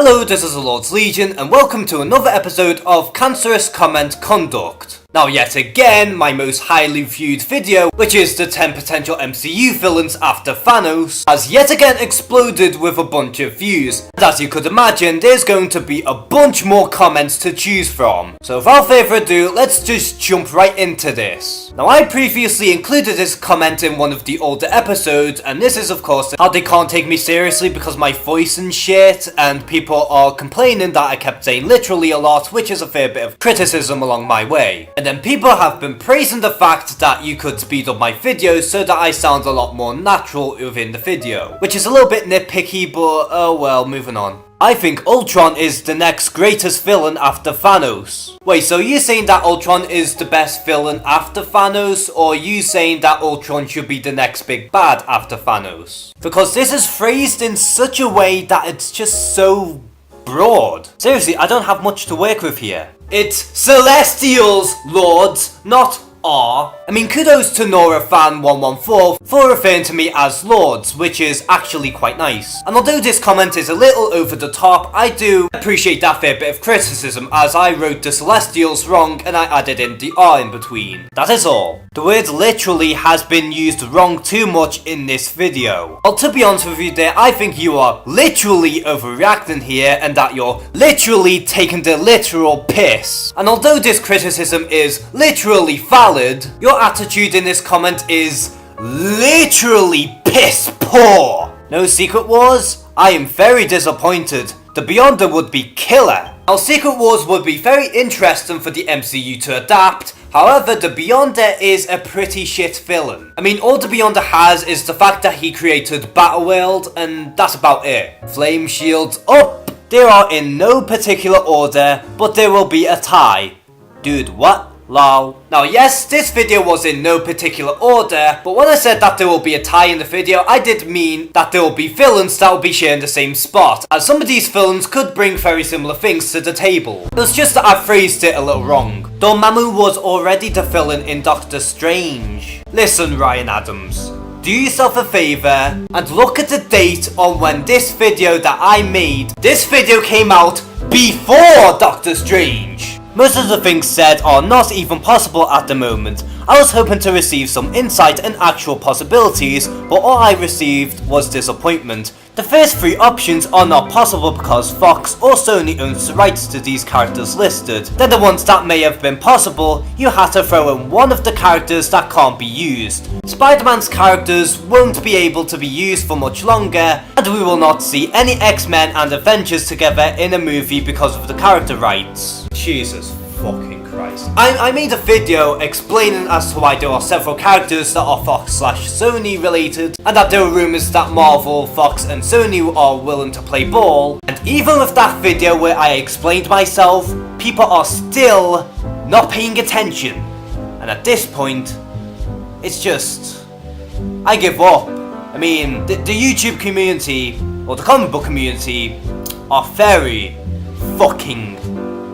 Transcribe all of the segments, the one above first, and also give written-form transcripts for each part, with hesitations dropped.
Hello, this is the Lord's Legion, and welcome to another episode of Cancerous Comment Conduct. Now yet again, my most highly viewed video, which is the 10 potential MCU villains after Thanos, has yet again exploded with a bunch of views. And as you could imagine, there's going to be a bunch more comments to choose from. So without further ado, let's just jump right into this. Now I previously included this comment in one of the older episodes, and this is of course how they can't take me seriously because my voice and shit, and people are complaining that I kept saying literally a lot, which is a fair bit of criticism along my way. And then people have been praising the fact that you could speed up my videos so that I sound a lot more natural within the video, which is a little bit nitpicky, but oh well, moving on. I think Ultron is the next greatest villain after Thanos. Wait, so you're saying that Ultron is the best villain after Thanos, or are you saying that Ultron should be the next big bad after Thanos? Because this is phrased in such a way that it's just so broad. Seriously, I don't have much to work with here. It's Celestials, Lords, not are. I mean, kudos to NoraFan114 for referring to me as Lords, which is actually quite nice. And although this comment is a little over the top, I do appreciate that fair bit of criticism, as I wrote the Celestials wrong and I added in the R in between. That is all. The word literally has been used wrong too much in this video. Well, to be honest with you there, I think you are literally overreacting here and that you're literally taking the literal piss. And although this criticism is literally valid, your attitude in this comment is literally piss poor. No Secret Wars? I am very disappointed. The Beyonder would be killer. Now, Secret Wars would be very interesting for the MCU to adapt. However, the Beyonder is a pretty shit villain. I mean, all the Beyonder has is the fact that he created Battleworld, and that's about it. Flame shields up. They are in no particular order, but there will be a tie. Dude, what? Lol. Now yes, this video was in no particular order, but when I said that there will be a tie in the video, I did mean that there will be villains that will be sharing the same spot, as some of these villains could bring very similar things to the table. It's just that I phrased it a little wrong. Dormammu was already the villain in Doctor Strange. Listen, Ryan Adams, do yourself a favour and look at the date on when this video that I made, this video came out before Doctor Strange. Most of the things said are not even possible at the moment. I was hoping to receive some insight and actual possibilities, but all I received was disappointment. The first three options are not possible because Fox or Sony owns the rights to these characters listed. Then the ones that may have been possible, you have to throw in one of the characters that can't be used. Spider-Man's characters won't be able to be used for much longer, and we will not see any X-Men and Avengers together in a movie because of the character rights. Jesus fucking Christ. I made a video explaining as to why there are several characters that are Fox/Sony related, and that there are rumours that Marvel, Fox and Sony are willing to play ball. And even with that video where I explained myself, people are still not paying attention. And at this point, it's just, I give up. I mean, the YouTube community, or the comic book community, are very fucking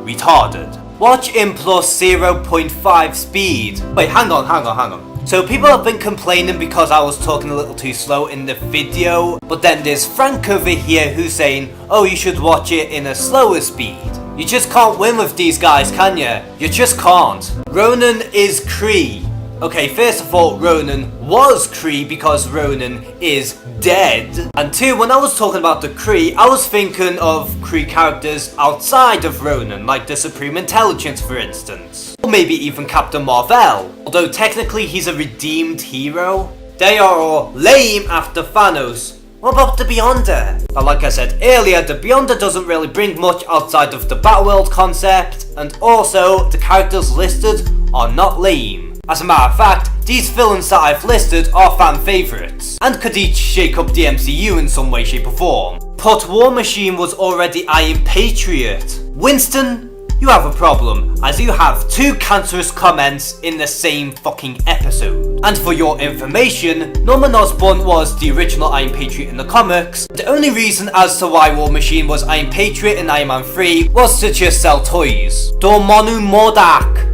retarded. Watch in plus 0.5 speed. Wait, hang on. So people have been complaining because I was talking a little too slow in the video, but then there's Frank over here who's saying, oh, you should watch it in a slower speed. You just can't win with these guys, can you? You just can't. Ronan is Kree. Okay, first of all, Ronan was Kree because Ronan is dead. And two, when I was talking about the Kree, I was thinking of Kree characters outside of Ronan, like the Supreme Intelligence for instance. Or maybe even Captain Marvel, although technically he's a redeemed hero. They are all lame after Thanos. What about the Beyonder? But like I said earlier, the Beyonder doesn't really bring much outside of the Battleworld concept, and also the characters listed are not lame. As a matter of fact, these villains that I've listed are fan favourites, and could each shake up the MCU in some way, shape or form. But War Machine was already Iron Patriot. Winston, you have a problem, as you have two cancerous comments in the same fucking episode. And for your information, Norman Osborn was the original Iron Patriot in the comics. The only reason as to why War Machine was Iron Patriot in Iron Man 3 was to just sell toys. Dormammu Mordak.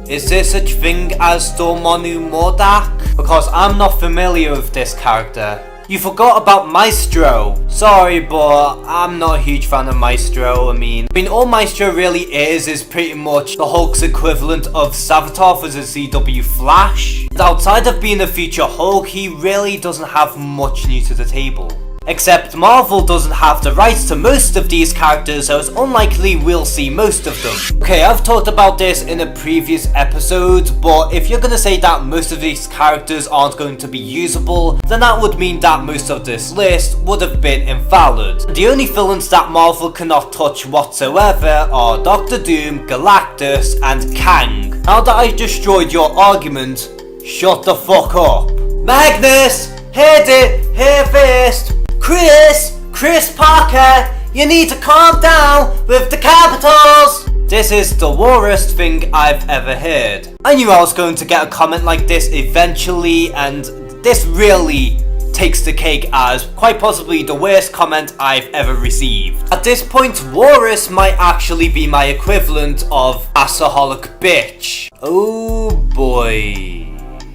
Is there such thing as Dormammu Mordak? Because I'm not familiar with this character. You forgot about Maestro. Sorry, but I'm not a huge fan of Maestro. I mean, all Maestro really is pretty much the Hulk's equivalent of Savitar for the CW Flash. And outside of being a future Hulk, he really doesn't have much new to the table. Except Marvel doesn't have the rights to most of these characters, so it's unlikely we'll see most of them. Okay, I've talked about this in a previous episode, but if you're gonna say that most of these characters aren't going to be usable, then that would mean that most of this list would have been invalid. The only villains that Marvel cannot touch whatsoever are Doctor Doom, Galactus, and Kang. Now that I've destroyed your argument, shut the fuck up. Magnus! Heard it here first! Chris Parker, you need to calm down with the capitals! This is the worst thing I've ever heard. I knew I was going to get a comment like this eventually, and this really takes the cake as quite possibly the worst comment I've ever received. At this point, Walrus might actually be my equivalent of Assaholic Bitch. Oh boy.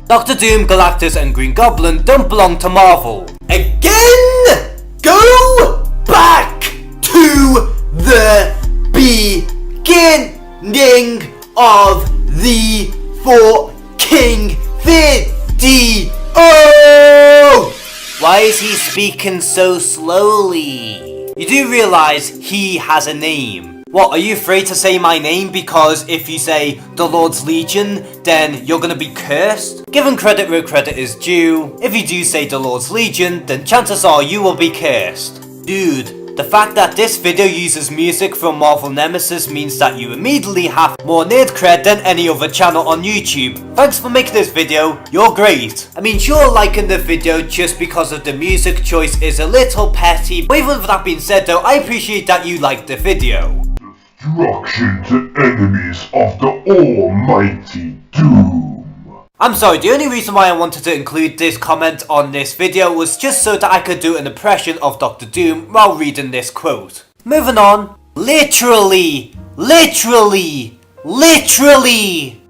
Doctor Doom, Galactus, and Green Goblin don't belong to Marvel. Again! Go back to the beginning of the fucking video! Why is he speaking so slowly? You do realize he has a name. What, are you afraid to say my name because if you say the Lord's Legion, then you're gonna be cursed? Given credit where credit is due, if you do say the Lord's Legion, then chances are you will be cursed. Dude, the fact that this video uses music from Marvel Nemesis means that you immediately have more nerd cred than any other channel on YouTube. Thanks for making this video, you're great. I mean, sure, liking the video just because of the music choice is a little petty, but even with that being said though, I appreciate that you liked the video. Destruction to enemies of the Almighty Doom. I'm sorry, the only reason why I wanted to include this comment on this video was just so that I could do an impression of Doctor Doom while reading this quote. Moving on. Literally,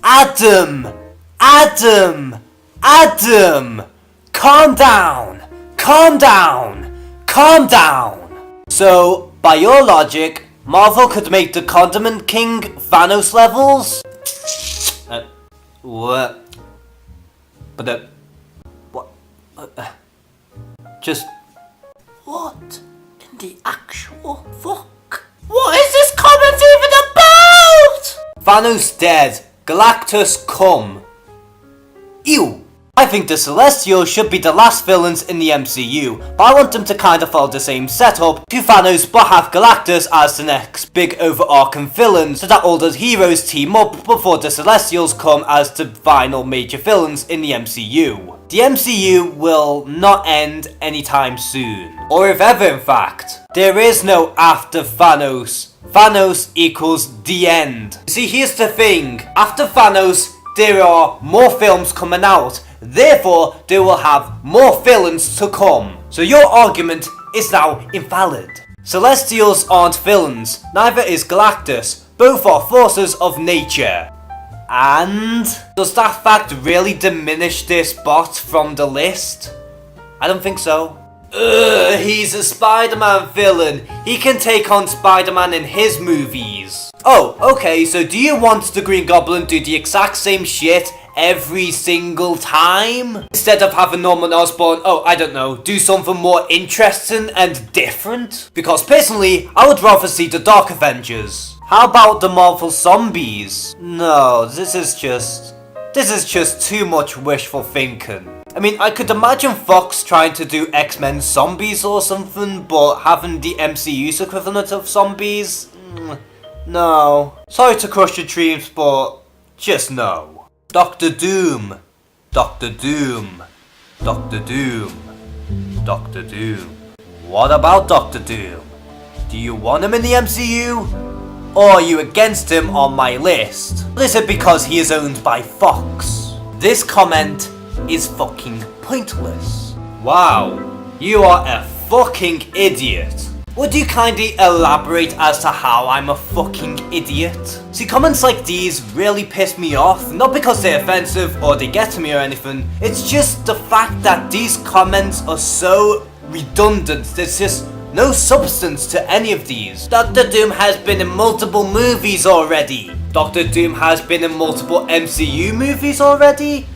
Adam, calm down. So, by your logic, Marvel could make the Condiment King Thanos levels? What? But what? Just... What in the actual fuck? What is this comment even about? Thanos dead. Galactus come. Ew. I think the Celestials should be the last villains in the MCU, but I want them to kind of follow the same setup to Thanos but have Galactus as the next big overarching villain so that all the heroes team up before the Celestials come as the final major villains in the MCU. The MCU will not end anytime soon, or if ever in fact. There is no after Thanos. Thanos equals the end. See, here's the thing, after Thanos there are more films coming out. Therefore, they will have more villains to come. So your argument is now invalid. Celestials aren't villains, neither is Galactus. Both are forces of nature. And does that fact really diminish this bot from the list? I don't think so. He's a Spider-Man villain. He can take on Spider-Man in his movies. Oh, okay, so do you want the Green Goblin to do the exact same shit every single time? Instead of having Norman Osborn, oh, I don't know, do something more interesting and different? Because personally, I would rather see the Dark Avengers. How about the Marvel Zombies? No, this is just too much wishful thinking. I mean, I could imagine Fox trying to do X-Men Zombies or something, but having the MCU's equivalent of zombies? No. Sorry to crush your dreams, but just no. Doctor Doom. Doctor Doom. Doctor Doom. Doctor Doom. What about Doctor Doom? Do you want him in the MCU? Or are you against him on my list? Or is it because he is owned by Fox? This comment is fucking pointless. Wow, you are a fucking idiot. Would you kindly elaborate as to how I'm a fucking idiot? See, comments like these really piss me off, not because they're offensive or they get to me or anything, it's just the fact that these comments are so redundant. There's just no substance to any of these. Doctor Doom has been in multiple movies already. Doctor Doom has been in multiple MCU movies already?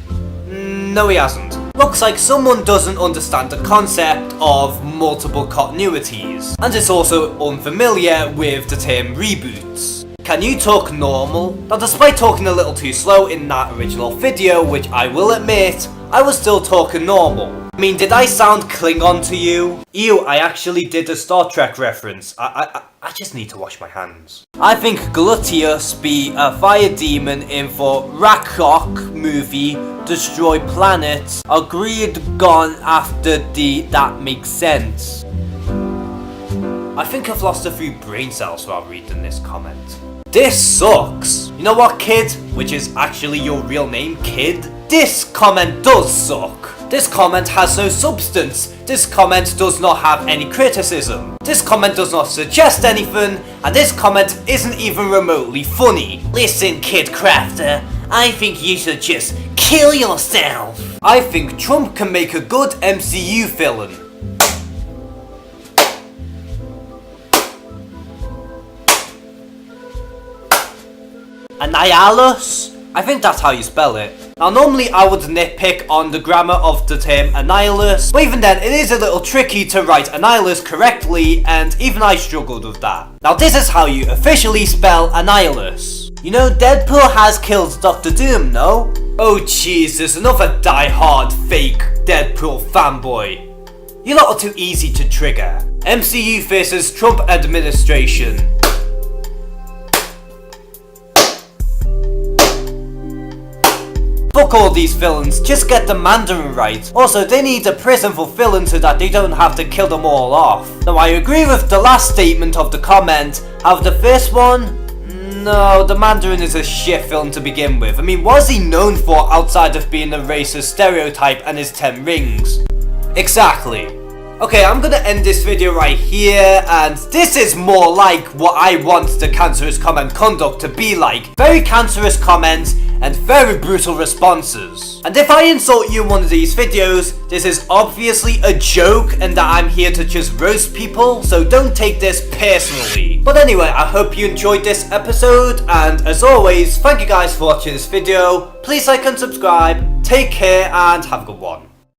No, he hasn't. Looks like someone doesn't understand the concept of multiple continuities, and is also unfamiliar with the term reboots. Can you talk normal? Now, despite talking a little too slow in that original video, which I will admit, I was still talking normal. I mean, did I sound Klingon to you? Ew, I actually did a Star Trek reference. I just need to wash my hands. I think Glutius be a fire demon in for Ragnarok movie, destroy planets, agreed gone after that makes sense. I think I've lost a few brain cells while reading this comment. This sucks. You know what, kid? Which is actually your real name, kid? This comment does suck. This comment has no substance. This comment does not have any criticism. This comment does not suggest anything, and this comment isn't even remotely funny. Listen, Kid Crafter, I think you should just kill yourself. I think Trump can make a good MCU villain. Annihilus? I think that's how you spell it. Now, normally I would nitpick on the grammar of the term Annihilus, but even then it is a little tricky to write Annihilus correctly, and even I struggled with that. Now, this is how you officially spell Annihilus. You know, Deadpool has killed Dr. Doom, no? Oh Jesus, another die-hard fake Deadpool fanboy. You lot are too easy to trigger. MCU versus Trump administration. Fuck all these villains, just get the Mandarin right. Also, they need a prison for villains so that they don't have to kill them all off. Now, I agree with the last statement of the comment. However, the first one? No, the Mandarin is a shit villain to begin with. I mean, what is he known for outside of being a racist stereotype and his 10 rings? Exactly. Okay, I'm gonna end this video right here, and this is more like what I want the Cancerous comment conduct to be like. Very cancerous comments and very brutal responses. And if I insult you in one of these videos, this is obviously a joke and that I'm here to just roast people, so don't take this personally. But anyway, I hope you enjoyed this episode, and as always, thank you guys for watching this video. Please like and subscribe, take care, and have a good one.